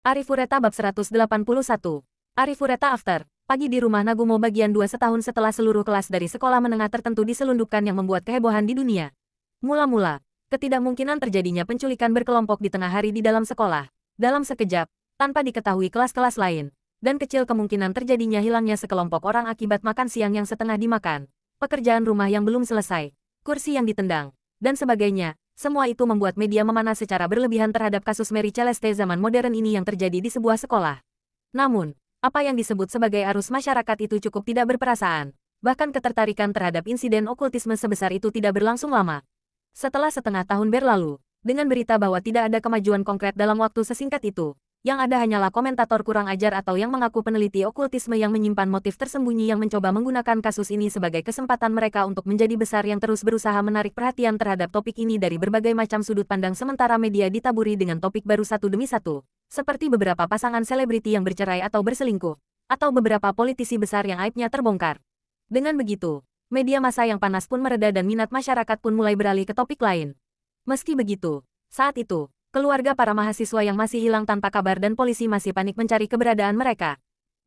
Arifureta bab 181. Arifureta After. Pagi di rumah Nagumo bagian 2 setahun setelah seluruh kelas dari sekolah menengah tertentu diselundupkan yang membuat kehebohan di dunia. Mula-mula, ketidakmungkinan terjadinya penculikan berkelompok di tengah hari di dalam sekolah. Dalam sekejap, tanpa diketahui kelas-kelas lain, dan kecil kemungkinan terjadinya hilangnya sekelompok orang akibat makan siang yang setengah dimakan, pekerjaan rumah yang belum selesai, kursi yang ditendang, dan sebagainya. Semua itu membuat media memanas secara berlebihan terhadap kasus Mary Celeste zaman modern ini yang terjadi di sebuah sekolah. Namun, apa yang disebut sebagai arus masyarakat itu cukup tidak berperasaan. Bahkan ketertarikan terhadap insiden okultisme sebesar itu tidak berlangsung lama. Setelah setengah tahun berlalu, dengan berita bahwa tidak ada kemajuan konkret dalam waktu sesingkat itu, yang ada hanyalah komentator kurang ajar atau yang mengaku peneliti okultisme yang menyimpan motif tersembunyi yang mencoba menggunakan kasus ini sebagai kesempatan mereka untuk menjadi besar yang terus berusaha menarik perhatian terhadap topik ini dari berbagai macam sudut pandang sementara media ditaburi dengan topik baru satu demi satu, seperti beberapa pasangan selebriti yang bercerai atau berselingkuh, atau beberapa politisi besar yang aibnya terbongkar. Dengan begitu, media massa yang panas pun mereda dan minat masyarakat pun mulai beralih ke topik lain. Meski begitu, saat itu, keluarga para mahasiswa yang masih hilang tanpa kabar dan polisi masih panik mencari keberadaan mereka.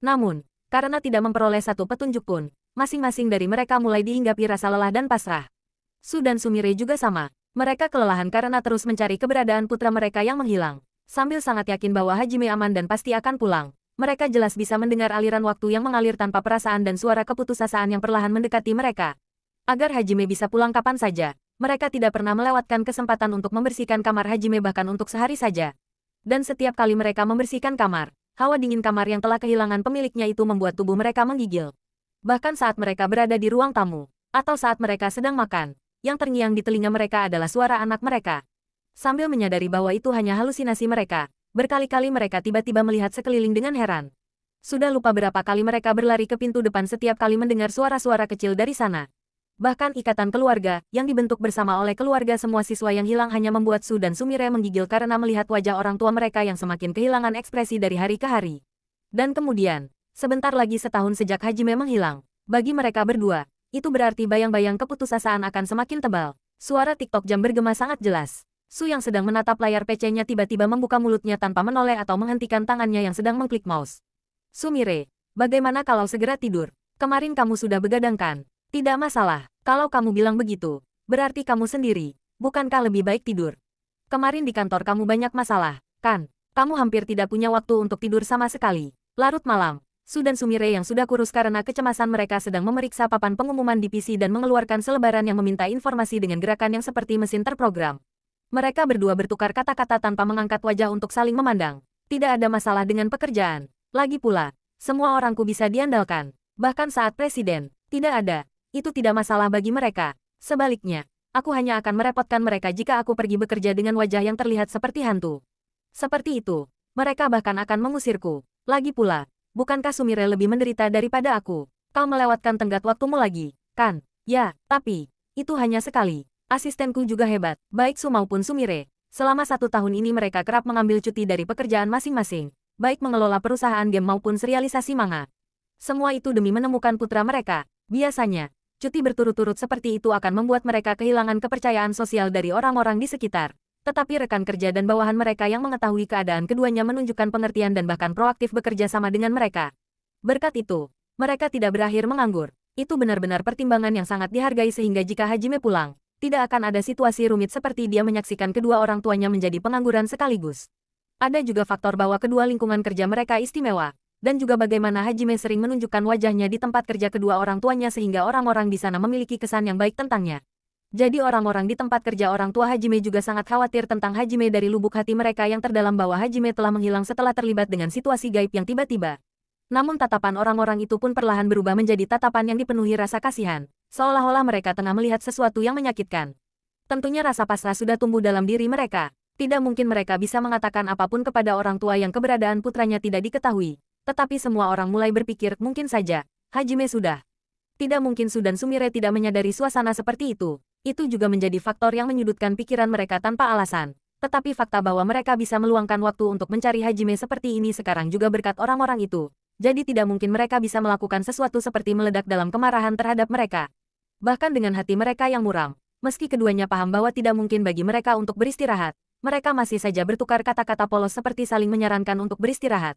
Namun, karena tidak memperoleh satu petunjuk pun, masing-masing dari mereka mulai dihinggapi rasa lelah dan pasrah. Su dan Sumire juga sama. Mereka kelelahan karena terus mencari keberadaan putra mereka yang menghilang. Sambil sangat yakin bahwa Hajime aman dan pasti akan pulang, mereka jelas bisa mendengar aliran waktu yang mengalir tanpa perasaan dan suara keputusasaan yang perlahan mendekati mereka. Agar Hajime bisa pulang kapan saja, mereka tidak pernah melewatkan kesempatan untuk membersihkan kamar Hajime bahkan untuk sehari saja. Dan setiap kali mereka membersihkan kamar, hawa dingin kamar yang telah kehilangan pemiliknya itu membuat tubuh mereka menggigil. Bahkan saat mereka berada di ruang tamu, atau saat mereka sedang makan, yang terngiang di telinga mereka adalah suara anak mereka. Sambil menyadari bahwa itu hanya halusinasi mereka, berkali-kali mereka tiba-tiba melihat sekeliling dengan heran. Sudah lupa berapa kali mereka berlari ke pintu depan setiap kali mendengar suara-suara kecil dari sana. Bahkan ikatan keluarga, yang dibentuk bersama oleh keluarga semua siswa yang hilang hanya membuat Su dan Sumire menggigil karena melihat wajah orang tua mereka yang semakin kehilangan ekspresi dari hari ke hari. Dan kemudian, sebentar lagi setahun sejak Hajime menghilang. Bagi mereka berdua, itu berarti bayang-bayang keputusasaan akan semakin tebal. Suara TikTok jam bergema sangat jelas. Su yang sedang menatap layar PC-nya tiba-tiba membuka mulutnya tanpa menoleh atau menghentikan tangannya yang sedang mengklik mouse. Sumire, bagaimana kalau segera tidur? Kemarin kamu sudah begadang kan? Tidak masalah, kalau kamu bilang begitu, berarti kamu sendiri, bukankah lebih baik tidur? Kemarin di kantor kamu banyak masalah, kan? Kamu hampir tidak punya waktu untuk tidur sama sekali. Larut malam, Su dan Sumire yang sudah kurus karena kecemasan mereka sedang memeriksa papan pengumuman di PC dan mengeluarkan selebaran yang meminta informasi dengan gerakan yang seperti mesin terprogram. Mereka berdua bertukar kata-kata tanpa mengangkat wajah untuk saling memandang. Tidak ada masalah dengan pekerjaan. Lagi pula, semua orangku bisa diandalkan. Bahkan saat presiden, tidak ada. Itu tidak masalah bagi mereka. Sebaliknya, aku hanya akan merepotkan mereka jika aku pergi bekerja dengan wajah yang terlihat seperti hantu. Seperti itu, mereka bahkan akan mengusirku. Lagi pula, bukankah Sumire lebih menderita daripada aku? Kau melewatkan tenggat waktumu lagi, kan? Ya, tapi, itu hanya sekali. Asistenku juga hebat, baik Su maupun Sumire. Selama 1 tahun ini mereka kerap mengambil cuti dari pekerjaan masing-masing, baik mengelola perusahaan game maupun serialisasi manga. Semua itu demi menemukan putra mereka. Biasanya, cuti berturut-turut seperti itu akan membuat mereka kehilangan kepercayaan sosial dari orang-orang di sekitar. Tetapi rekan kerja dan bawahan mereka yang mengetahui keadaan keduanya menunjukkan pengertian dan bahkan proaktif bekerja sama dengan mereka. Berkat itu, mereka tidak berakhir menganggur. Itu benar-benar pertimbangan yang sangat dihargai sehingga jika Hajime pulang, tidak akan ada situasi rumit seperti dia menyaksikan kedua orang tuanya menjadi pengangguran sekaligus. Ada juga faktor bahwa kedua lingkungan kerja mereka istimewa. Dan juga bagaimana Hajime sering menunjukkan wajahnya di tempat kerja kedua orang tuanya sehingga orang-orang di sana memiliki kesan yang baik tentangnya. Jadi orang-orang di tempat kerja orang tua Hajime juga sangat khawatir tentang Hajime dari lubuk hati mereka yang terdalam bahwa Hajime telah menghilang setelah terlibat dengan situasi gaib yang tiba-tiba. Namun tatapan orang-orang itu pun perlahan berubah menjadi tatapan yang dipenuhi rasa kasihan, seolah-olah mereka tengah melihat sesuatu yang menyakitkan. Tentunya rasa pasrah sudah tumbuh dalam diri mereka. Tidak mungkin mereka bisa mengatakan apapun kepada orang tua yang keberadaan putranya tidak diketahui. Tetapi semua orang mulai berpikir, mungkin saja, Hajime sudah. Tidak mungkin Su dan Sumire tidak menyadari suasana seperti itu. Itu juga menjadi faktor yang menyudutkan pikiran mereka tanpa alasan. Tetapi fakta bahwa mereka bisa meluangkan waktu untuk mencari Hajime seperti ini sekarang juga berkat orang-orang itu. Jadi tidak mungkin mereka bisa melakukan sesuatu seperti meledak dalam kemarahan terhadap mereka. Bahkan dengan hati mereka yang muram, meski keduanya paham bahwa tidak mungkin bagi mereka untuk beristirahat, Mereka masih saja bertukar kata-kata polos seperti saling menyarankan untuk beristirahat.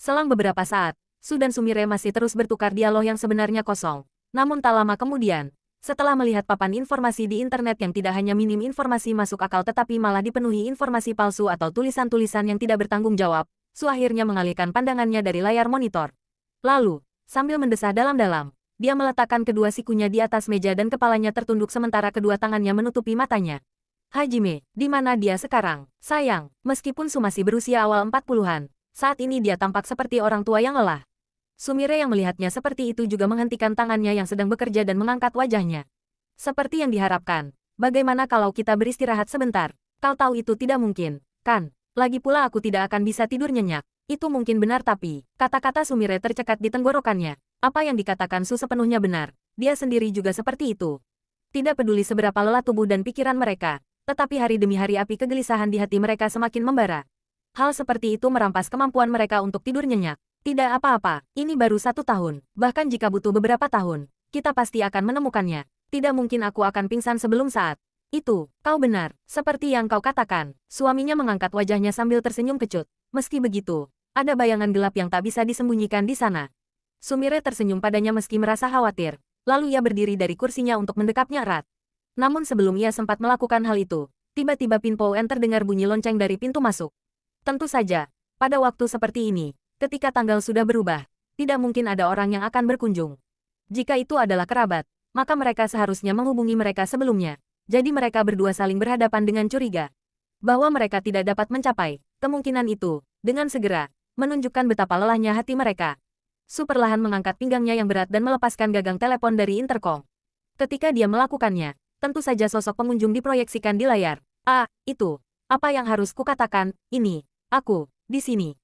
Selang beberapa saat, Su dan Sumire masih terus bertukar dialog yang sebenarnya kosong. Namun tak lama kemudian, setelah melihat papan informasi di internet yang tidak hanya minim informasi masuk akal tetapi malah dipenuhi informasi palsu atau tulisan-tulisan yang tidak bertanggung jawab, Su akhirnya mengalihkan pandangannya dari layar monitor. Lalu, sambil mendesah dalam-dalam, dia meletakkan kedua sikunya di atas meja dan kepalanya tertunduk sementara kedua tangannya menutupi matanya. Hajime, di mana dia sekarang? Sayang, meskipun Su masih berusia awal 40-an, saat ini dia tampak seperti orang tua yang lelah. Sumire yang melihatnya seperti itu juga menghentikan tangannya yang sedang bekerja dan mengangkat wajahnya. Seperti yang diharapkan, bagaimana kalau kita beristirahat sebentar? Kau tahu itu tidak mungkin, kan? Lagi pula aku tidak akan bisa tidur nyenyak. Itu mungkin benar tapi, kata-kata Sumire tercekat di tenggorokannya. Apa yang dikatakan Su sepenuhnya benar, dia sendiri juga seperti itu. Tidak peduli seberapa lelah tubuh dan pikiran mereka, tetapi hari demi hari api kegelisahan di hati mereka semakin membara. Hal seperti itu merampas kemampuan mereka untuk tidur nyenyak. Tidak apa-apa, ini baru 1 tahun. Bahkan jika butuh beberapa tahun, kita pasti akan menemukannya. Tidak mungkin aku akan pingsan sebelum saat itu. Kau benar, seperti yang kau katakan. Suaminya mengangkat wajahnya sambil tersenyum kecut. Meski begitu, ada bayangan gelap yang tak bisa disembunyikan di sana. Sumire tersenyum padanya meski merasa khawatir. Lalu ia berdiri dari kursinya untuk mendekapnya erat. Namun sebelum ia sempat melakukan hal itu, tiba-tiba pinpoen terdengar bunyi lonceng dari pintu masuk. Tentu saja, pada waktu seperti ini, ketika tanggal sudah berubah, tidak mungkin ada orang yang akan berkunjung. Jika itu adalah kerabat, maka mereka seharusnya menghubungi mereka sebelumnya. Jadi mereka berdua saling berhadapan dengan curiga. Bahwa mereka tidak dapat mencapai kemungkinan itu, dengan segera, menunjukkan betapa lelahnya hati mereka. Su perlahan mengangkat pinggangnya yang berat dan melepaskan gagang telepon dari intercom. Ketika dia melakukannya, tentu saja sosok pengunjung diproyeksikan di layar. Itu. Apa yang harus kukatakan? Ini. Aku. Di sini.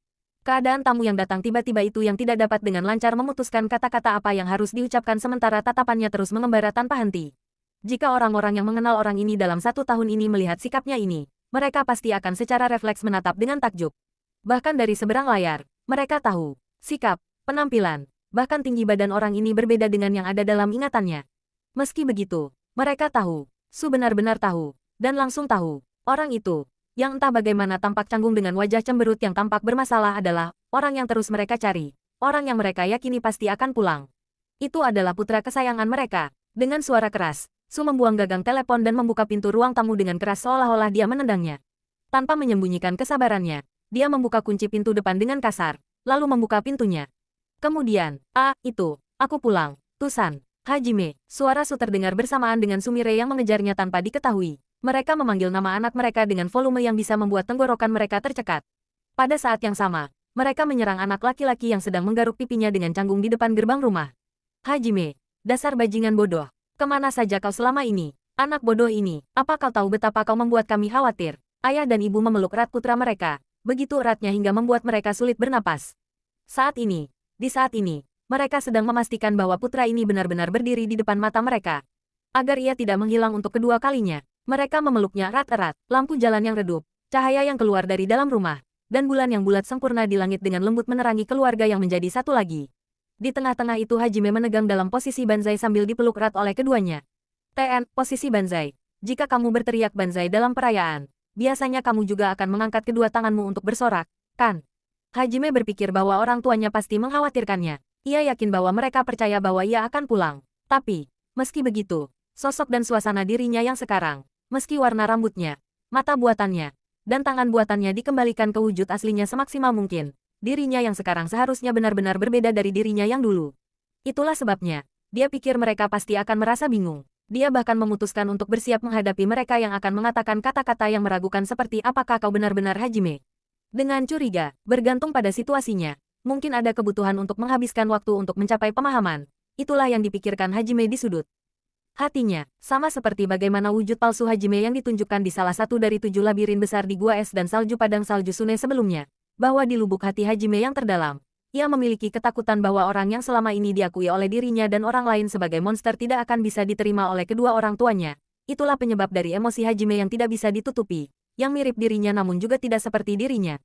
Keadaan tamu yang datang tiba-tiba itu yang tidak dapat dengan lancar memutuskan kata-kata apa yang harus diucapkan sementara tatapannya terus mengembara tanpa henti. Jika orang-orang yang mengenal orang ini dalam 1 tahun ini melihat sikapnya ini, mereka pasti akan secara refleks menatap dengan takjub. Bahkan dari seberang layar, mereka tahu. Sikap, penampilan, bahkan tinggi badan orang ini berbeda dengan yang ada dalam ingatannya. Meski begitu, mereka tahu, Su benar-benar tahu, dan langsung tahu, orang itu, yang entah bagaimana tampak canggung dengan wajah cemberut yang tampak bermasalah adalah orang yang terus mereka cari, orang yang mereka yakini pasti akan pulang. Itu adalah putra kesayangan mereka. Dengan suara keras, Su membuang gagang telepon dan membuka pintu ruang tamu dengan keras seolah-olah dia menendangnya. Tanpa menyembunyikan kesabarannya, dia membuka kunci pintu depan dengan kasar, lalu membuka pintunya. Kemudian, itu, aku pulang, Tusan. Hajime, suara Su terdengar bersamaan dengan Sumire yang mengejarnya tanpa diketahui. Mereka memanggil nama anak mereka dengan volume yang bisa membuat tenggorokan mereka tercekat. Pada saat yang sama, mereka menyerang anak laki-laki yang sedang menggaruk pipinya dengan canggung di depan gerbang rumah. Hajime, dasar bajingan bodoh. Kemana saja kau selama ini? Anak bodoh ini, apa kau tahu betapa kau membuat kami khawatir? Ayah dan ibu memeluk erat putra mereka. Begitu eratnya hingga membuat mereka sulit bernapas. Di saat ini, mereka sedang memastikan bahwa putra ini benar-benar berdiri di depan mata mereka. Agar ia tidak menghilang untuk kedua kalinya, mereka memeluknya erat-erat, lampu jalan yang redup, cahaya yang keluar dari dalam rumah, dan bulan yang bulat sempurna di langit dengan lembut menerangi keluarga yang menjadi satu lagi. Di tengah-tengah itu Hajime menegang dalam posisi banzai sambil dipeluk erat oleh keduanya. Posisi banzai. Jika kamu berteriak banzai dalam perayaan, biasanya kamu juga akan mengangkat kedua tanganmu untuk bersorak, kan? Hajime berpikir bahwa orang tuanya pasti mengkhawatirkannya. Ia yakin bahwa mereka percaya bahwa ia akan pulang. Tapi, meski begitu, sosok dan suasana dirinya yang sekarang, meski warna rambutnya, mata buatannya, dan tangan buatannya dikembalikan ke wujud aslinya semaksimal mungkin, dirinya yang sekarang seharusnya benar-benar berbeda dari dirinya yang dulu. Itulah sebabnya, dia pikir mereka pasti akan merasa bingung. Dia bahkan memutuskan untuk bersiap menghadapi mereka yang akan mengatakan kata-kata yang meragukan seperti apakah kau benar-benar Hajime. Dengan curiga, bergantung pada situasinya. Mungkin ada kebutuhan untuk menghabiskan waktu untuk mencapai pemahaman. Itulah yang dipikirkan Hajime di sudut hatinya, sama seperti bagaimana wujud palsu Hajime yang ditunjukkan di salah satu dari 7 labirin besar di gua es dan salju padang salju Sune sebelumnya. Bahwa di lubuk hati Hajime yang terdalam, ia memiliki ketakutan bahwa orang yang selama ini diakui oleh dirinya dan orang lain sebagai monster tidak akan bisa diterima oleh kedua orang tuanya. Itulah penyebab dari emosi Hajime yang tidak bisa ditutupi, yang mirip dirinya namun juga tidak seperti dirinya.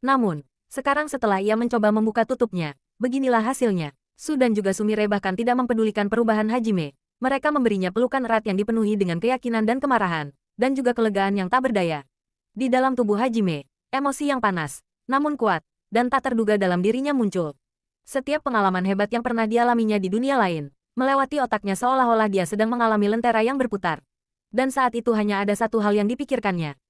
Namun, sekarang setelah ia mencoba membuka tutupnya, beginilah hasilnya. Su dan juga Sumire bahkan tidak mempedulikan perubahan Hajime. Mereka memberinya pelukan erat yang dipenuhi dengan keyakinan dan kemarahan, dan juga kelegaan yang tak berdaya. Di dalam tubuh Hajime, emosi yang panas, namun kuat, dan tak terduga dalam dirinya muncul. Setiap pengalaman hebat yang pernah dialaminya di dunia lain, melewati otaknya seolah-olah dia sedang mengalami lentera yang berputar. Dan saat itu hanya ada satu hal yang dipikirkannya.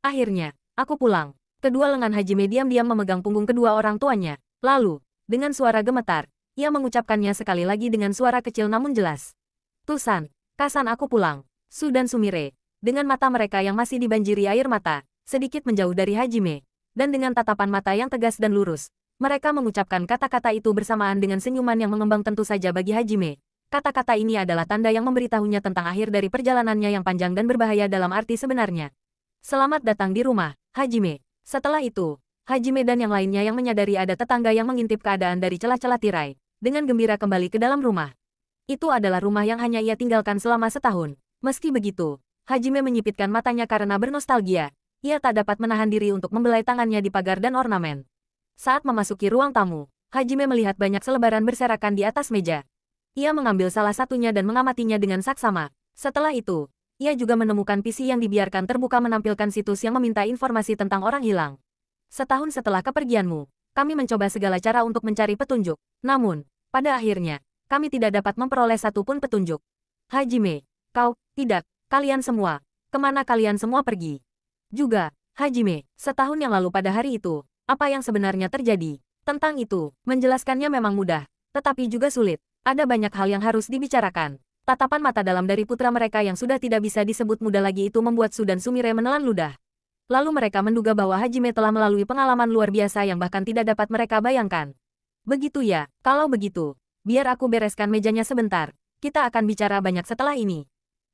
Akhirnya, aku pulang. Kedua lengan Hajime diam-diam memegang punggung kedua orang tuanya. Lalu, dengan suara gemetar, ia mengucapkannya sekali lagi dengan suara kecil namun jelas. Tusan, Kasan aku pulang. Su dan Sumire, dengan mata mereka yang masih dibanjiri air mata, sedikit menjauh dari Hajime. Dan dengan tatapan mata yang tegas dan lurus, mereka mengucapkan kata-kata itu bersamaan dengan senyuman yang mengembang tentu saja bagi Hajime. Kata-kata ini adalah tanda yang memberitahunya tentang akhir dari perjalanannya yang panjang dan berbahaya dalam arti sebenarnya. Selamat datang di rumah, Hajime. Setelah itu, Hajime dan yang lainnya yang menyadari ada tetangga yang mengintip keadaan dari celah-celah tirai, dengan gembira kembali ke dalam rumah. Itu adalah rumah yang hanya ia tinggalkan selama setahun. Meski begitu, Hajime menyipitkan matanya karena bernostalgia. Ia tak dapat menahan diri untuk membelai tangannya di pagar dan ornamen. Saat memasuki ruang tamu, Hajime melihat banyak selebaran berserakan di atas meja. Ia mengambil salah satunya dan mengamatinya dengan saksama. Setelah itu, ia juga menemukan PC yang dibiarkan terbuka menampilkan situs yang meminta informasi tentang orang hilang. Setahun setelah kepergianmu, kami mencoba segala cara untuk mencari petunjuk. Namun, pada akhirnya, kami tidak dapat memperoleh satupun petunjuk. Hajime, kalian semua, kemana kalian semua pergi? Juga, Hajime, setahun yang lalu pada hari itu, apa yang sebenarnya terjadi? Tentang itu, menjelaskannya memang mudah, tetapi juga sulit. Ada banyak hal yang harus dibicarakan. Tatapan mata dalam dari putra mereka yang sudah tidak bisa disebut muda lagi itu membuat Su dan Sumire menelan ludah. Lalu mereka menduga bahwa Hajime telah melalui pengalaman luar biasa yang bahkan tidak dapat mereka bayangkan. Begitu ya, kalau begitu, biar aku bereskan mejanya sebentar. Kita akan bicara banyak setelah ini.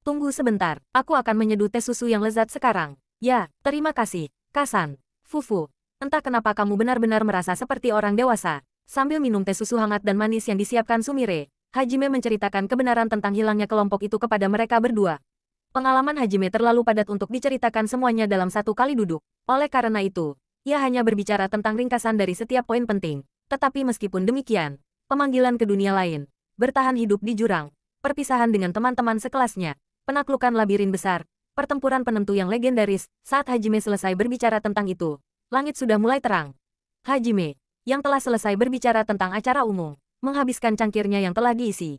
Tunggu sebentar, aku akan menyeduh teh susu yang lezat sekarang. Ya, terima kasih, Kasan. Fufu, entah kenapa kamu benar-benar merasa seperti orang dewasa. Sambil minum teh susu hangat dan manis yang disiapkan Sumire, Hajime menceritakan kebenaran tentang hilangnya kelompok itu kepada mereka berdua. Pengalaman Hajime terlalu padat untuk diceritakan semuanya dalam satu kali duduk. Oleh karena itu, ia hanya berbicara tentang ringkasan dari setiap poin penting. Tetapi meskipun demikian, pemanggilan ke dunia lain, bertahan hidup di jurang, perpisahan dengan teman-teman sekelasnya, penaklukan labirin besar, pertempuran penentu yang legendaris. Saat Hajime selesai berbicara tentang itu, langit sudah mulai terang. Hajime, yang telah selesai berbicara tentang acara umum, menghabiskan cangkirnya yang telah diisi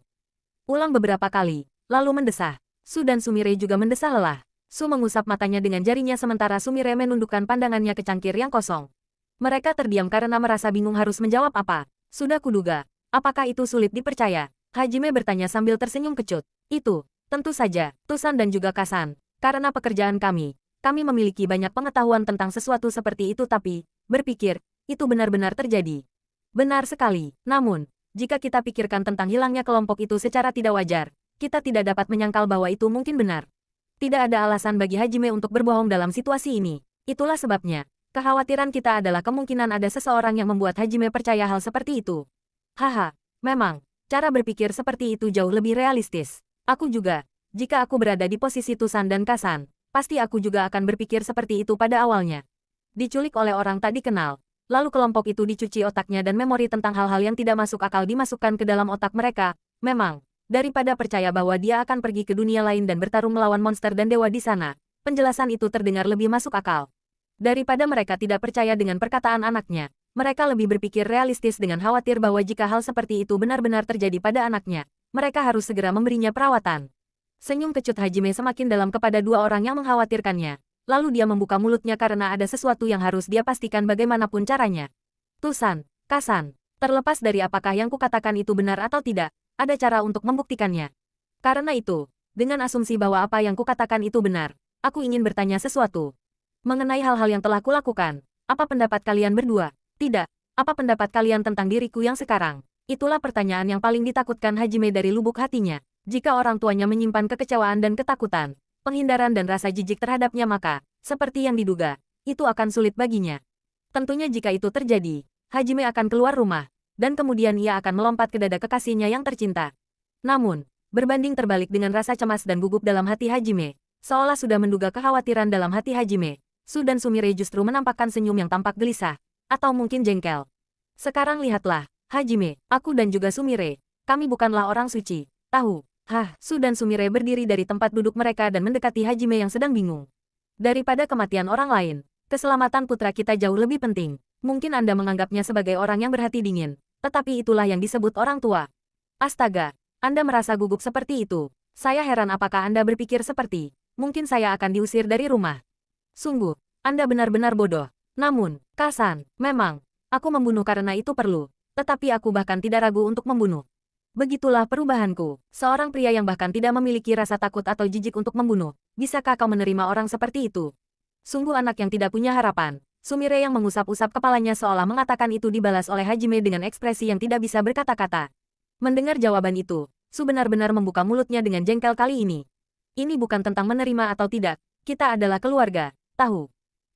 ulang beberapa kali, lalu mendesah. Su dan Sumire juga mendesah lelah. Su mengusap matanya dengan jarinya sementara Sumire menundukkan pandangannya ke cangkir yang kosong. Mereka terdiam karena merasa bingung harus menjawab apa. Sudah kuduga. Apakah itu sulit dipercaya? Hajime bertanya sambil tersenyum kecut. Itu, tentu saja, Tusan dan juga Kasan. Karena pekerjaan kami memiliki banyak pengetahuan tentang sesuatu seperti itu tapi, berpikir, itu benar-benar terjadi. Benar sekali. Namun, jika kita pikirkan tentang hilangnya kelompok itu secara tidak wajar, kita tidak dapat menyangkal bahwa itu mungkin benar. Tidak ada alasan bagi Hajime untuk berbohong dalam situasi ini. Itulah sebabnya, kekhawatiran kita adalah kemungkinan ada seseorang yang membuat Hajime percaya hal seperti itu. Haha, memang, cara berpikir seperti itu jauh lebih realistis. Aku juga, jika aku berada di posisi Tusan dan Kasan, pasti aku juga akan berpikir seperti itu pada awalnya. Diculik oleh orang tak dikenal. Lalu kelompok itu dicuci otaknya dan memori tentang hal-hal yang tidak masuk akal dimasukkan ke dalam otak mereka. Memang, daripada percaya bahwa dia akan pergi ke dunia lain dan bertarung melawan monster dan dewa di sana, penjelasan itu terdengar lebih masuk akal. Daripada mereka tidak percaya dengan perkataan anaknya, mereka lebih berpikir realistis dengan khawatir bahwa jika hal seperti itu benar-benar terjadi pada anaknya, mereka harus segera memberinya perawatan. Senyum kecut Hajime semakin dalam kepada dua orang yang mengkhawatirkannya. Lalu dia membuka mulutnya karena ada sesuatu yang harus dia pastikan bagaimanapun caranya. Tusan, Kasan, terlepas dari apakah yang kukatakan itu benar atau tidak, ada cara untuk membuktikannya. Karena itu, dengan asumsi bahwa apa yang kukatakan itu benar, aku ingin bertanya sesuatu. Mengenai hal-hal yang telah kulakukan, apa pendapat kalian berdua? Tidak, apa pendapat kalian tentang diriku yang sekarang? Itulah pertanyaan yang paling ditakutkan Hajime dari lubuk hatinya. Jika orang tuanya menyimpan kekecewaan dan ketakutan, penghindaran dan rasa jijik terhadapnya maka, seperti yang diduga, itu akan sulit baginya. Tentunya jika itu terjadi, Hajime akan keluar rumah, dan kemudian ia akan melompat ke dada kekasihnya yang tercinta. Namun, berbanding terbalik dengan rasa cemas dan gugup dalam hati Hajime, seolah sudah menduga kekhawatiran dalam hati Hajime, Su dan Sumire justru menampakkan senyum yang tampak gelisah, atau mungkin jengkel. Sekarang lihatlah, Hajime, aku dan juga Sumire, kami bukanlah orang suci, tahu. Su dan Sumire berdiri dari tempat duduk mereka dan mendekati Hajime yang sedang bingung. Daripada kematian orang lain, keselamatan putra kita jauh lebih penting. Mungkin Anda menganggapnya sebagai orang yang berhati dingin, tetapi itulah yang disebut orang tua. Astaga, Anda merasa gugup seperti itu. Saya heran apakah Anda berpikir seperti, mungkin saya akan diusir dari rumah. Sungguh, Anda benar-benar bodoh. Namun, Kasan, memang, aku membunuh karena itu perlu, tetapi aku bahkan tidak ragu untuk membunuh. Begitulah perubahanku. Seorang pria yang bahkan tidak memiliki rasa takut atau jijik untuk membunuh. Bisakah kau menerima orang seperti itu? Sungguh anak yang tidak punya harapan. Sumire yang mengusap-usap kepalanya seolah mengatakan itu dibalas oleh Hajime dengan ekspresi yang tidak bisa berkata-kata. Mendengar jawaban itu, Su benar-benar membuka mulutnya dengan jengkel kali ini. Ini bukan tentang menerima atau tidak. Kita adalah keluarga, tahu?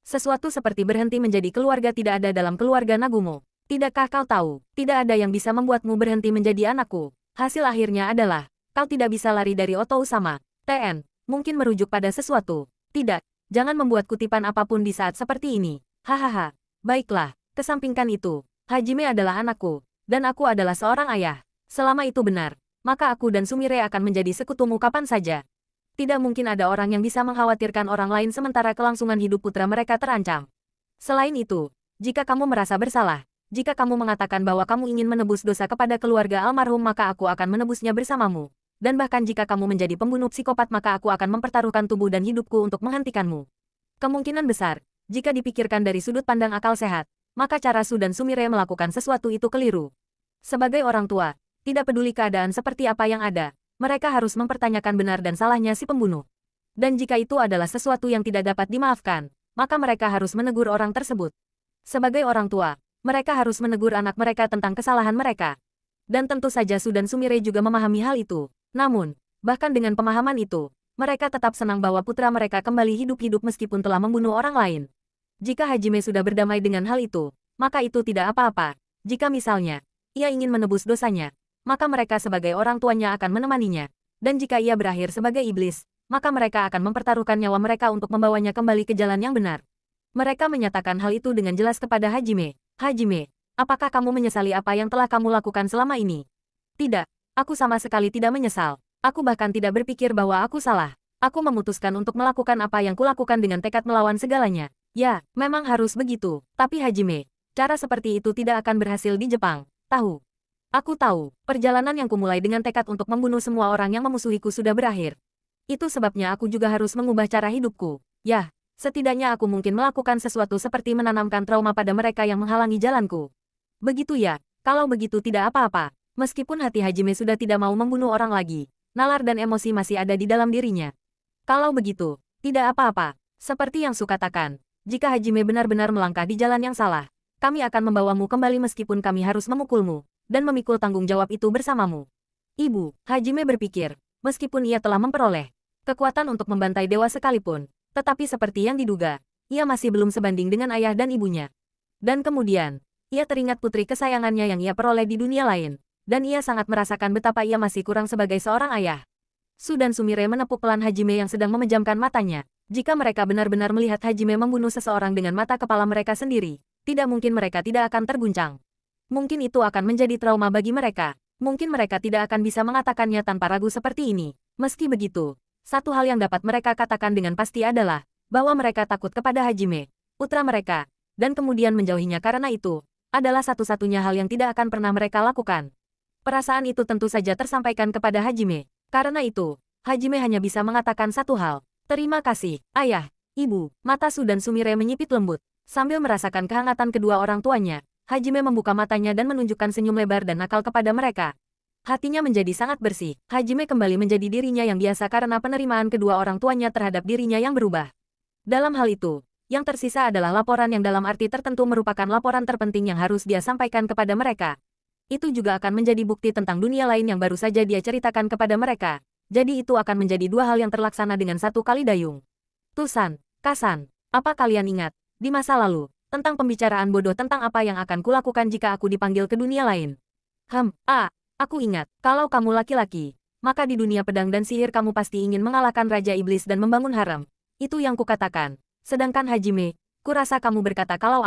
Sesuatu seperti berhenti menjadi keluarga tidak ada dalam keluarga Nagumo. Tidakkah kau tahu, tidak ada yang bisa membuatmu berhenti menjadi anakku. Hasil akhirnya adalah, kau tidak bisa lari dari Oto Usama. TN, mungkin merujuk pada sesuatu. Tidak, jangan membuat kutipan apapun di saat seperti ini. Hahaha, baiklah, kesampingkan itu. Hajime adalah anakku, dan aku adalah seorang ayah. Selama itu benar, maka aku dan Sumire akan menjadi sekutumu kapan saja. Tidak mungkin ada orang yang bisa mengkhawatirkan orang lain sementara kelangsungan hidup putra mereka terancam. Selain itu, jika kamu merasa bersalah, jika kamu mengatakan bahwa kamu ingin menebus dosa kepada keluarga almarhum maka aku akan menebusnya bersamamu. Dan bahkan jika kamu menjadi pembunuh psikopat maka aku akan mempertaruhkan tubuh dan hidupku untuk menghentikanmu. Kemungkinan besar, jika dipikirkan dari sudut pandang akal sehat, maka cara Su dan Sumire melakukan sesuatu itu keliru. Sebagai orang tua, tidak peduli keadaan seperti apa yang ada, mereka harus mempertanyakan benar dan salahnya si pembunuh. Dan jika itu adalah sesuatu yang tidak dapat dimaafkan, maka mereka harus menegur orang tersebut. Sebagai orang tua, mereka harus menegur anak mereka tentang kesalahan mereka. Dan tentu saja Su dan Sumire juga memahami hal itu. Namun, bahkan dengan pemahaman itu, mereka tetap senang bahwa putra mereka kembali hidup-hidup meskipun telah membunuh orang lain. Jika Hajime sudah berdamai dengan hal itu, maka itu tidak apa-apa. Jika misalnya, ia ingin menebus dosanya, maka mereka sebagai orang tuanya akan menemaninya. Dan jika ia berakhir sebagai iblis, maka mereka akan mempertaruhkan nyawa mereka untuk membawanya kembali ke jalan yang benar. Mereka menyatakan hal itu dengan jelas kepada Hajime. Hajime, apakah kamu menyesali apa yang telah kamu lakukan selama ini? Tidak, aku sama sekali tidak menyesal. Aku bahkan tidak berpikir bahwa aku salah. Aku memutuskan untuk melakukan apa yang kulakukan dengan tekad melawan segalanya. Ya, memang harus begitu. Tapi Hajime, cara seperti itu tidak akan berhasil di Jepang. Tahu? Aku tahu, perjalanan yang kumulai dengan tekad untuk membunuh semua orang yang memusuhiku sudah berakhir. Itu sebabnya aku juga harus mengubah cara hidupku. Ya. Setidaknya aku mungkin melakukan sesuatu seperti menanamkan trauma pada mereka yang menghalangi jalanku. Begitu ya, kalau begitu tidak apa-apa. Meskipun hati Hajime sudah tidak mau membunuh orang lagi, nalar dan emosi masih ada di dalam dirinya. Kalau begitu, tidak apa-apa. Seperti yang Su katakan, jika Hajime benar-benar melangkah di jalan yang salah, kami akan membawamu kembali meskipun kami harus memukulmu, dan memikul tanggung jawab itu bersamamu. Ibu, Hajime berpikir, meskipun ia telah memperoleh kekuatan untuk membantai dewa sekalipun, tetapi seperti yang diduga, ia masih belum sebanding dengan ayah dan ibunya. Dan kemudian, ia teringat putri kesayangannya yang ia peroleh di dunia lain, dan ia sangat merasakan betapa ia masih kurang sebagai seorang ayah. Su dan Sumire menepuk pelan Hajime yang sedang memejamkan matanya. Jika mereka benar-benar melihat Hajime membunuh seseorang dengan mata kepala mereka sendiri, tidak mungkin mereka tidak akan terguncang. Mungkin itu akan menjadi trauma bagi mereka. Mungkin mereka tidak akan bisa mengatakannya tanpa ragu seperti ini. Meski begitu, satu hal yang dapat mereka katakan dengan pasti adalah bahwa mereka takut kepada Hajime, putra mereka, dan kemudian menjauhinya karena itu adalah satu-satunya hal yang tidak akan pernah mereka lakukan. Perasaan itu tentu saja tersampaikan kepada Hajime. Karena itu, Hajime hanya bisa mengatakan satu hal. Terima kasih, ayah, ibu. Mata Su dan Sumire menyipit lembut. Sambil merasakan kehangatan kedua orang tuanya, Hajime membuka matanya dan menunjukkan senyum lebar dan nakal kepada mereka. Hatinya menjadi sangat bersih. Hajime kembali menjadi dirinya yang biasa karena penerimaan kedua orang tuanya terhadap dirinya yang berubah. Dalam hal itu, yang tersisa adalah laporan yang dalam arti tertentu merupakan laporan terpenting yang harus dia sampaikan kepada mereka. Itu juga akan menjadi bukti tentang dunia lain yang baru saja dia ceritakan kepada mereka. Jadi itu akan menjadi dua hal yang terlaksana dengan satu kali dayung. Tusan, Kasan, apa kalian ingat, di masa lalu, tentang pembicaraan bodoh tentang apa yang akan kulakukan jika aku dipanggil ke dunia lain? Aku ingat, kalau kamu laki-laki, maka di dunia pedang dan sihir kamu pasti ingin mengalahkan Raja Iblis dan membangun harem. Itu yang kukatakan. Sedangkan Hajime, kurasa kamu berkata kalau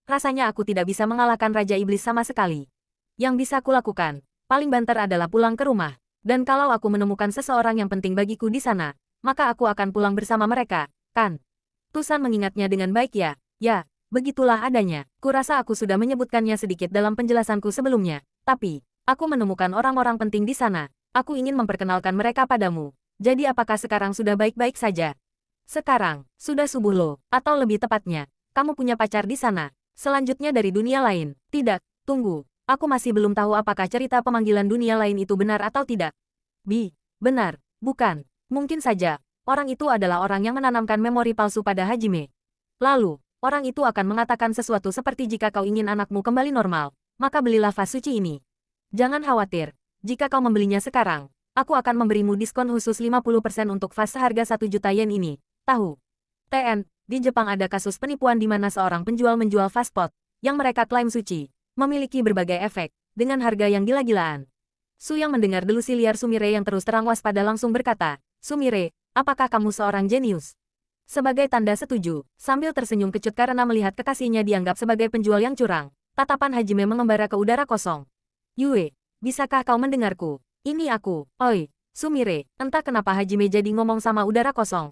rasanya aku tidak bisa mengalahkan Raja Iblis sama sekali. Yang bisa kulakukan, paling banter adalah pulang ke rumah. Dan kalau aku menemukan seseorang yang penting bagiku di sana, maka aku akan pulang bersama mereka, kan? Tusan mengingatnya dengan baik ya. Ya, begitulah adanya. Kurasa aku sudah menyebutkannya sedikit dalam penjelasanku sebelumnya. Tapi, aku menemukan orang-orang penting di sana. Aku ingin memperkenalkan mereka padamu. Jadi apakah sekarang sudah baik-baik saja? Sekarang, sudah subuh loh. Atau lebih tepatnya, kamu punya pacar di sana. Selanjutnya dari dunia lain. Tidak, tunggu. Aku masih belum tahu apakah cerita pemanggilan dunia lain itu benar atau tidak. Benar, bukan. Mungkin saja, orang itu adalah orang yang menanamkan memori palsu pada Hajime. Lalu, orang itu akan mengatakan sesuatu seperti jika kau ingin anakmu kembali normal, maka belilah vas suci ini. Jangan khawatir, jika kau membelinya sekarang, aku akan memberimu diskon khusus 50% untuk vas seharga 1 juta yen ini. Tahu? TN, di Jepang ada kasus penipuan di mana seorang penjual menjual vas pot, yang mereka klaim suci, memiliki berbagai efek, dengan harga yang gila-gilaan. Su yang mendengar delusi liar Sumire yang terus terang waspada langsung berkata, Sumire, apakah kamu seorang jenius? Sebagai tanda setuju, sambil tersenyum kecut karena melihat kekasihnya dianggap sebagai penjual yang curang, tatapan Hajime mengembara ke udara kosong. Yue, bisakah kau mendengarku? Ini aku, oi, Sumire, entah kenapa Hajime jadi ngomong sama udara kosong.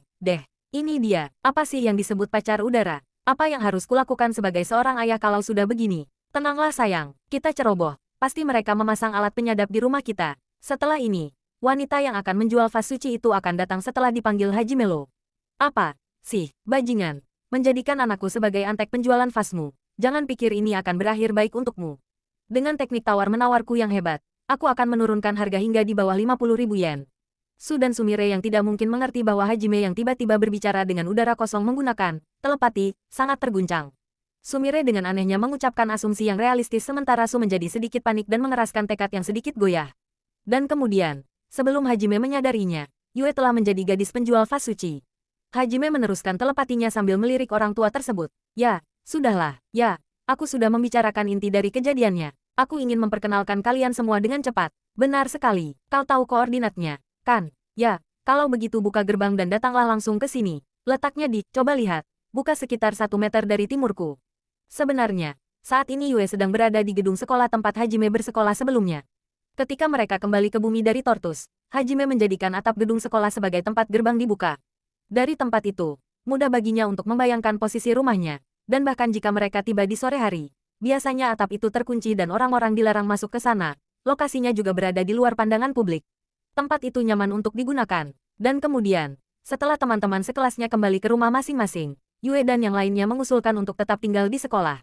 Ini dia, apa sih yang disebut pacar udara? Apa yang harus kulakukan sebagai seorang ayah kalau sudah begini? Tenanglah sayang, kita ceroboh. Pasti mereka memasang alat penyadap di rumah kita. Setelah ini, wanita yang akan menjual vas suci itu akan datang setelah dipanggil Hajime lo. Apa? Sih, bajingan. Menjadikan anakku sebagai antek penjualan vasmu. Jangan pikir ini akan berakhir baik untukmu. Dengan teknik tawar-menawarku yang hebat, aku akan menurunkan harga hingga di bawah 50.000 yen. Su dan Sumire yang tidak mungkin mengerti bahwa Hajime yang tiba-tiba berbicara dengan udara kosong menggunakan telepati, sangat terguncang. Sumire dengan anehnya mengucapkan asumsi yang realistis sementara Su menjadi sedikit panik dan mengeraskan tekad yang sedikit goyah. Dan kemudian, sebelum Hajime menyadarinya, Yue telah menjadi gadis penjual vas suci. Hajime meneruskan telepatinya sambil melirik orang tua tersebut. Ya, sudahlah, ya, aku sudah membicarakan inti dari kejadiannya. Aku ingin memperkenalkan kalian semua dengan cepat. Benar sekali, kau tahu koordinatnya, kan? Ya, kalau begitu buka gerbang dan datanglah langsung ke sini. Letaknya coba lihat, buka sekitar 1 meter dari timurku. Sebenarnya, saat ini Yue sedang berada di gedung sekolah tempat Hajime bersekolah sebelumnya. Ketika mereka kembali ke bumi dari Tortus, Hajime menjadikan atap gedung sekolah sebagai tempat gerbang dibuka. Dari tempat itu, mudah baginya untuk membayangkan posisi rumahnya, dan bahkan jika mereka tiba di sore hari, biasanya atap itu terkunci dan orang-orang dilarang masuk ke sana. Lokasinya juga berada di luar pandangan publik. Tempat itu nyaman untuk digunakan. Dan kemudian, setelah teman-teman sekelasnya kembali ke rumah masing-masing, Yue dan yang lainnya mengusulkan untuk tetap tinggal di sekolah.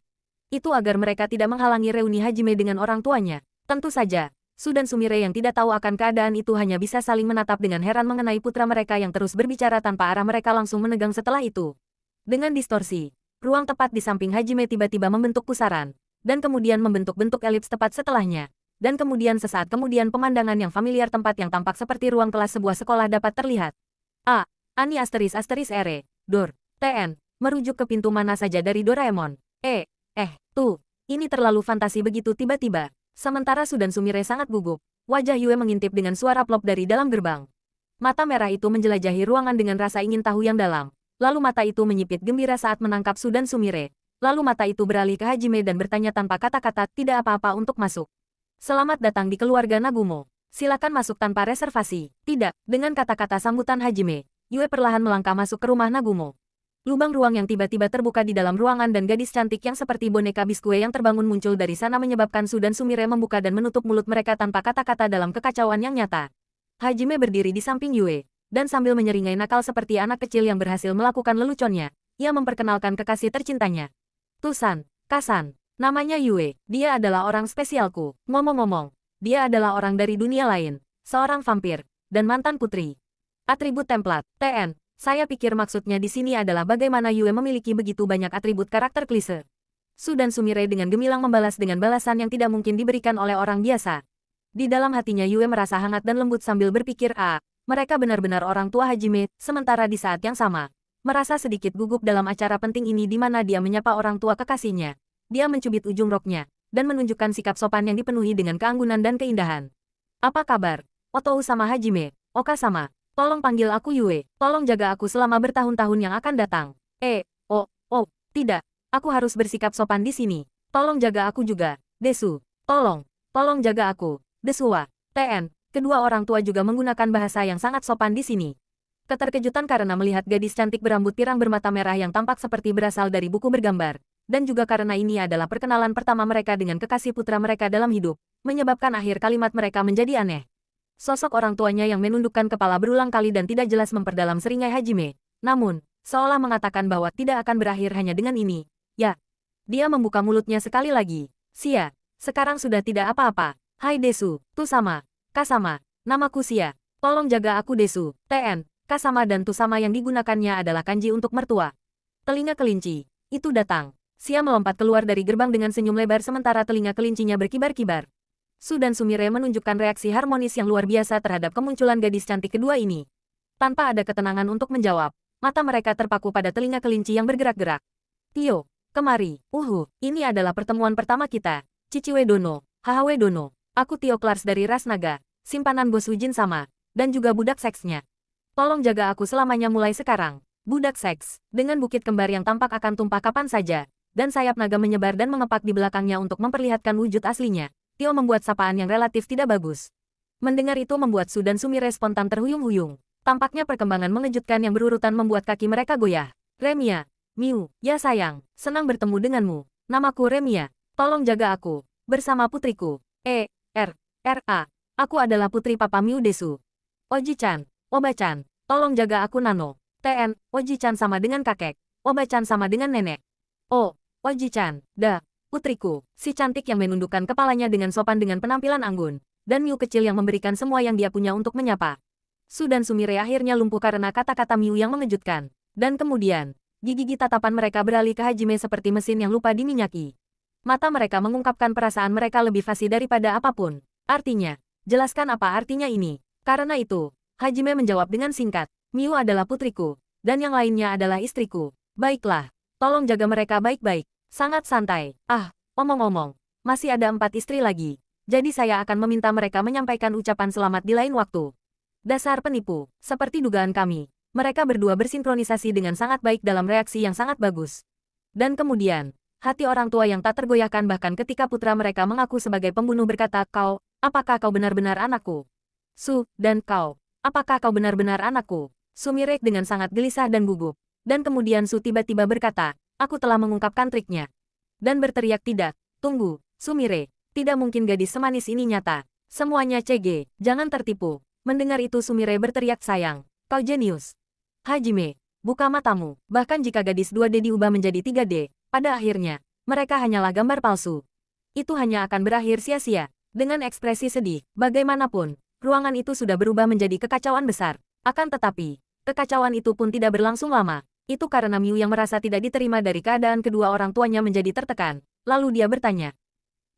Itu agar mereka tidak menghalangi reuni Hajime dengan orang tuanya. Tentu saja, Su dan Sumire yang tidak tahu akan keadaan itu hanya bisa saling menatap dengan heran mengenai putra mereka yang terus berbicara tanpa arah mereka langsung menegang setelah itu. Dengan distorsi, ruang tepat di samping Hajime tiba-tiba membentuk pusaran, dan kemudian membentuk bentuk elips tepat setelahnya. Dan kemudian sesaat kemudian pemandangan yang familiar tempat yang tampak seperti ruang kelas sebuah sekolah dapat terlihat. Ani ***** ere, Dor, TN. Merujuk ke pintu mana saja dari Doraemon. Tuh, ini terlalu fantasi begitu tiba-tiba. Sementara Su dan Sumire sangat gugup, wajah Yue mengintip dengan suara plop dari dalam gerbang. Mata merah itu menjelajahi ruangan dengan rasa ingin tahu yang dalam. Lalu mata itu menyipit gembira saat menangkap Su dan Sumire. Lalu mata itu beralih ke Hajime dan bertanya tanpa kata-kata, tidak apa-apa untuk masuk. Selamat datang di keluarga Nagumo. Silakan masuk tanpa reservasi. Tidak, dengan kata-kata sambutan Hajime, Yue perlahan melangkah masuk ke rumah Nagumo. Lubang ruang yang tiba-tiba terbuka di dalam ruangan dan gadis cantik yang seperti boneka biskuit yang terbangun muncul dari sana menyebabkan Su dan Sumire membuka dan menutup mulut mereka tanpa kata-kata dalam kekacauan yang nyata. Hajime berdiri di samping Yue, dan sambil menyeringai nakal seperti anak kecil yang berhasil melakukan leluconnya, ia memperkenalkan kekasih tercintanya. Tusan, Kasan, namanya Yue, dia adalah orang spesialku. Ngomong-ngomong, dia adalah orang dari dunia lain, seorang vampir, dan mantan putri. Atribut template, TN. Saya pikir maksudnya di sini adalah bagaimana Yue memiliki begitu banyak atribut karakter klise. Su dan Sumire dengan gemilang membalas dengan balasan yang tidak mungkin diberikan oleh orang biasa. Di dalam hatinya Yue merasa hangat dan lembut sambil berpikir, mereka benar-benar orang tua Hajime, sementara di saat yang sama, merasa sedikit gugup dalam acara penting ini di mana dia menyapa orang tua kekasihnya. Dia mencubit ujung roknya, dan menunjukkan sikap sopan yang dipenuhi dengan keanggunan dan keindahan. Apa kabar? Otou sama Hajime, Oka sama. Tolong panggil aku Yue, tolong jaga aku selama bertahun-tahun yang akan datang. Tidak, aku harus bersikap sopan di sini. Tolong jaga aku juga, Desu. Tolong jaga aku, Desua. TN, kedua orang tua juga menggunakan bahasa yang sangat sopan di sini. Keterkejutan karena melihat gadis cantik berambut pirang bermata merah yang tampak seperti berasal dari buku bergambar, dan juga karena ini adalah perkenalan pertama mereka dengan kekasih putra mereka dalam hidup, menyebabkan akhir kalimat mereka menjadi aneh. Sosok orang tuanya yang menundukkan kepala berulang kali dan tidak jelas memperdalam seringai Hajime, namun, seolah mengatakan bahwa tidak akan berakhir hanya dengan ini. Ya, dia membuka mulutnya sekali lagi. Sia, sekarang sudah tidak apa-apa. Hai Desu, Tusama, Kasama, namaku Sia. Tolong jaga aku Desu, TN. Kasama dan Tusama yang digunakannya adalah kanji untuk mertua. Telinga kelinci, itu datang. Sia melompat keluar dari gerbang dengan senyum lebar sementara telinga kelincinya berkibar-kibar. Su dan Sumire menunjukkan reaksi harmonis yang luar biasa terhadap kemunculan gadis cantik kedua ini. Tanpa ada ketenangan untuk menjawab, mata mereka terpaku pada telinga kelinci yang bergerak-gerak. Tio, kemari. Ini adalah pertemuan pertama kita. Ciciwe Dono, Hahawe Dono. Aku Tio Klars dari ras naga, simpanan bos Ujin sama, dan juga budak seksnya. Tolong jaga aku selamanya mulai sekarang. Budak seks, dengan bukit kembar yang tampak akan tumpah kapan saja, dan sayap naga menyebar dan mengepak di belakangnya untuk memperlihatkan wujud aslinya. Tio membuat sapaan yang relatif tidak bagus. Mendengar itu membuat Su dan Sumire spontan terhuyung-huyung. Tampaknya perkembangan mengejutkan yang berurutan membuat kaki mereka goyah. Remia, Miu, ya sayang, senang bertemu denganmu. Namaku Remia, tolong jaga aku, bersama putriku. R.A. Aku adalah putri Papa Miu Desu. Oji-chan. Oba-chan, tolong jaga aku Nano. TN, Oji-chan sama dengan kakek. Oba-chan sama dengan nenek. Oh, Oji-chan, putriku. Si cantik yang menundukkan kepalanya dengan sopan dengan penampilan anggun. Dan Miu kecil yang memberikan semua yang dia punya untuk menyapa. Su dan Sumire akhirnya lumpuh karena kata-kata Miu yang mengejutkan. Dan kemudian, gigi tatapan mereka beralih ke Hajime seperti mesin yang lupa diminyaki. Mata mereka mengungkapkan perasaan mereka lebih fasih daripada apapun. Artinya, jelaskan apa artinya ini. Karena itu, Hajime menjawab dengan singkat, Miu adalah putriku, dan yang lainnya adalah istriku. Baiklah, tolong jaga mereka baik-baik. Sangat santai. Omong-omong, masih ada 4 istri lagi. Jadi saya akan meminta mereka menyampaikan ucapan selamat di lain waktu. Dasar penipu, seperti dugaan kami. Mereka berdua bersinkronisasi dengan sangat baik dalam reaksi yang sangat bagus. Dan kemudian, hati orang tua yang tak tergoyahkan bahkan ketika putra mereka mengaku sebagai pembunuh berkata, apakah kau benar-benar anakku? Su, dan kau. Apakah kau benar-benar anakku? Sumire dengan sangat gelisah dan gugup. Dan kemudian Su tiba-tiba berkata, aku telah mengungkapkan triknya. Dan berteriak tidak. Tunggu, Sumire. Tidak mungkin gadis semanis ini nyata. Semuanya CG, jangan tertipu. Mendengar itu Sumire berteriak sayang. Kau jenius. Hajime, buka matamu. Bahkan jika gadis 2D diubah menjadi 3D, pada akhirnya, mereka hanyalah gambar palsu. Itu hanya akan berakhir sia-sia. Dengan ekspresi sedih, bagaimanapun, ruangan itu sudah berubah menjadi kekacauan besar. Akan tetapi, kekacauan itu pun tidak berlangsung lama. Itu karena Miu yang merasa tidak diterima dari keadaan kedua orang tuanya menjadi tertekan. Lalu dia bertanya,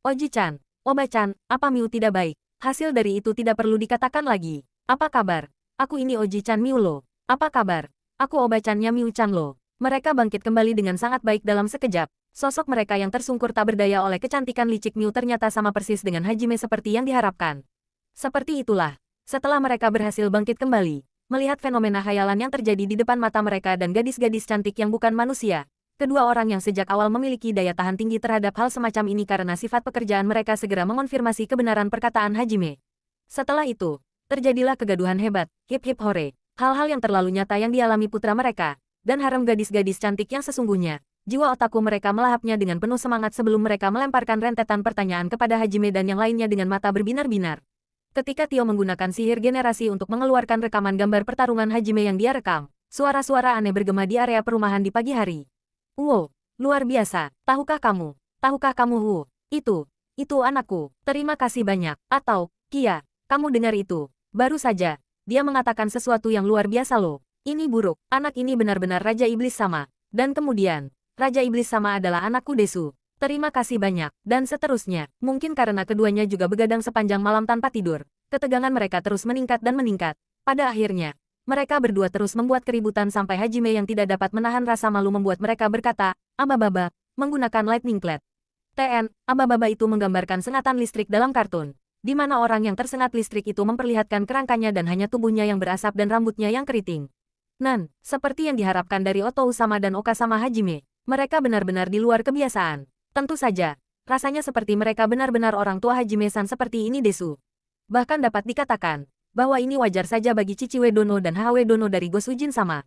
Oji-chan, Oba-chan, apa Miu tidak baik? Hasil dari itu tidak perlu dikatakan lagi. Apa kabar? Aku ini Oji-chan Miu lo. Apa kabar? Aku Oba-channya Miu-chan lo. Mereka bangkit kembali dengan sangat baik dalam sekejap. Sosok mereka yang tersungkur tak berdaya oleh kecantikan licik Miu ternyata sama persis dengan Hajime seperti yang diharapkan. Seperti itulah, setelah mereka berhasil bangkit kembali, melihat fenomena khayalan yang terjadi di depan mata mereka dan gadis-gadis cantik yang bukan manusia, kedua orang yang sejak awal memiliki daya tahan tinggi terhadap hal semacam ini karena sifat pekerjaan mereka segera mengonfirmasi kebenaran perkataan Hajime. Setelah itu, terjadilah kegaduhan hebat, hip-hip hore, hal-hal yang terlalu nyata yang dialami putra mereka, dan harem gadis-gadis cantik yang sesungguhnya. Jiwa otaku mereka melahapnya dengan penuh semangat sebelum mereka melemparkan rentetan pertanyaan kepada Hajime dan yang lainnya dengan mata berbinar-binar. Ketika Tio menggunakan sihir generasi untuk mengeluarkan rekaman gambar pertarungan Hajime yang dia rekam, suara-suara aneh bergema di area perumahan di pagi hari. Wow, luar biasa. Tahukah kamu? Itu anakku. Terima kasih banyak. Atau, Kia, kamu dengar itu? Baru saja, dia mengatakan sesuatu yang luar biasa loh. Ini buruk. Anak ini benar-benar Raja Iblis sama. Dan kemudian, Raja Iblis sama adalah anakku Desu. Terima kasih banyak, dan seterusnya. Mungkin karena keduanya juga begadang sepanjang malam tanpa tidur. Ketegangan mereka terus meningkat dan meningkat. Pada akhirnya, mereka berdua terus membuat keributan sampai Hajime yang tidak dapat menahan rasa malu membuat mereka berkata, Abababa, menggunakan lightning clad. TN, Abababa itu menggambarkan sengatan listrik dalam kartun, di mana orang yang tersengat listrik itu memperlihatkan kerangkanya dan hanya tubuhnya yang berasap dan rambutnya yang keriting. Seperti yang diharapkan dari Otou sama dan Oka sama Hajime, mereka benar-benar di luar kebiasaan. Tentu saja, rasanya seperti mereka benar-benar orang tua Hajime-san seperti ini Desu. Bahkan dapat dikatakan, bahwa ini wajar saja bagi Cici Dono dan Hwe Dono dari Gosujin sama.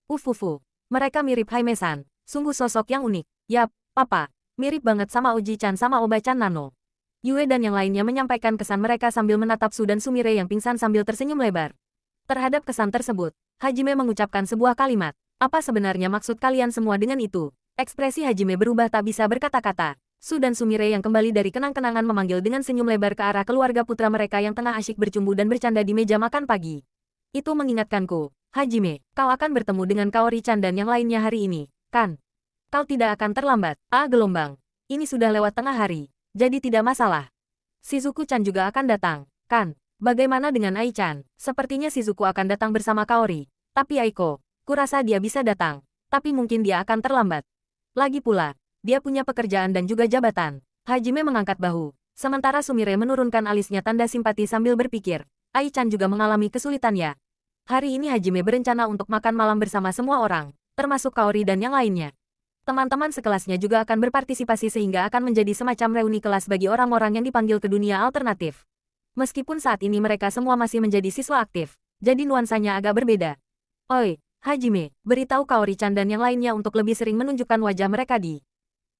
Ufufu. Mereka mirip Haime-san. Sungguh sosok yang unik. Yap, papa. Mirip banget sama Oji-chan sama Oba-chan Nano. Yue dan yang lainnya menyampaikan kesan mereka sambil menatap Su dan Sumire yang pingsan sambil tersenyum lebar. Terhadap kesan tersebut, Hajime mengucapkan sebuah kalimat. Apa sebenarnya maksud kalian semua dengan itu? Ekspresi Hajime berubah tak bisa berkata-kata. Su dan Sumire yang kembali dari kenang-kenangan memanggil dengan senyum lebar ke arah keluarga putra mereka yang tengah asyik bercumbu dan bercanda di meja makan pagi. Itu mengingatkanku, Hajime, kau akan bertemu dengan Kaori-chan dan yang lainnya hari ini, kan? Kau tidak akan terlambat. Gelombang. Ini sudah lewat tengah hari, jadi tidak masalah. Shizuku-chan juga akan datang, kan? Bagaimana dengan Ai-chan? Sepertinya Shizuku akan datang bersama Kaori. Tapi Aiko, kurasa dia bisa datang, tapi mungkin dia akan terlambat. Lagi pula, dia punya pekerjaan dan juga jabatan. Hajime mengangkat bahu, sementara Sumire menurunkan alisnya tanda simpati sambil berpikir. Ai-chan juga mengalami kesulitan ya. Hari ini Hajime berencana untuk makan malam bersama semua orang, termasuk Kaori dan yang lainnya. Teman-teman sekelasnya juga akan berpartisipasi sehingga akan menjadi semacam reuni kelas bagi orang-orang yang dipanggil ke dunia alternatif. Meskipun saat ini mereka semua masih menjadi siswa aktif, jadi nuansanya agak berbeda. Oi, Hajime, beritahu Kaori-chan dan yang lainnya untuk lebih sering menunjukkan wajah mereka di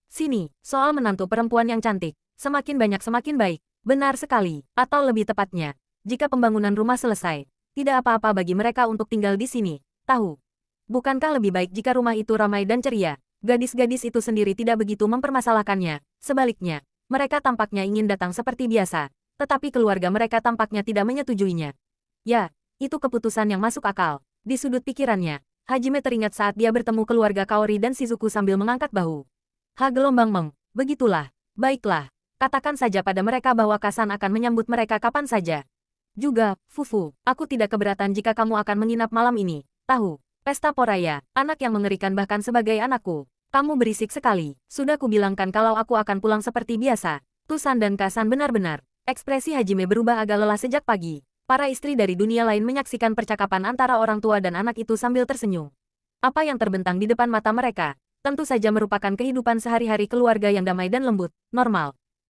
sini. Soal menantu perempuan yang cantik, semakin banyak semakin baik. Benar sekali, atau lebih tepatnya, jika pembangunan rumah selesai, tidak apa-apa bagi mereka untuk tinggal di sini. Tahu? Bukankah lebih baik jika rumah itu ramai dan ceria? Gadis-gadis itu sendiri tidak begitu mempermasalahkannya. Sebaliknya, mereka tampaknya ingin datang seperti biasa, tetapi keluarga mereka tampaknya tidak menyetujuinya. Ya, itu keputusan yang masuk akal. Di sudut pikirannya, Hajime teringat saat dia bertemu keluarga Kaori dan Shizuku sambil mengangkat bahu. Gelombang. Begitulah. Baiklah. Katakan saja pada mereka bahwa Kasan akan menyambut mereka kapan saja. Juga, Fufu, aku tidak keberatan jika kamu akan menginap malam ini. Tahu? Pesta Poraya, anak yang mengerikan bahkan sebagai anakku. Kamu berisik sekali. Sudah kubilangkan kalau aku akan pulang seperti biasa. Tusan dan Kasan benar-benar. Ekspresi Hajime berubah agak lelah sejak pagi. Para istri dari dunia lain menyaksikan percakapan antara orang tua dan anak itu sambil tersenyum. Apa yang terbentang di depan mata mereka? Tentu saja merupakan kehidupan sehari-hari keluarga yang damai dan lembut, normal.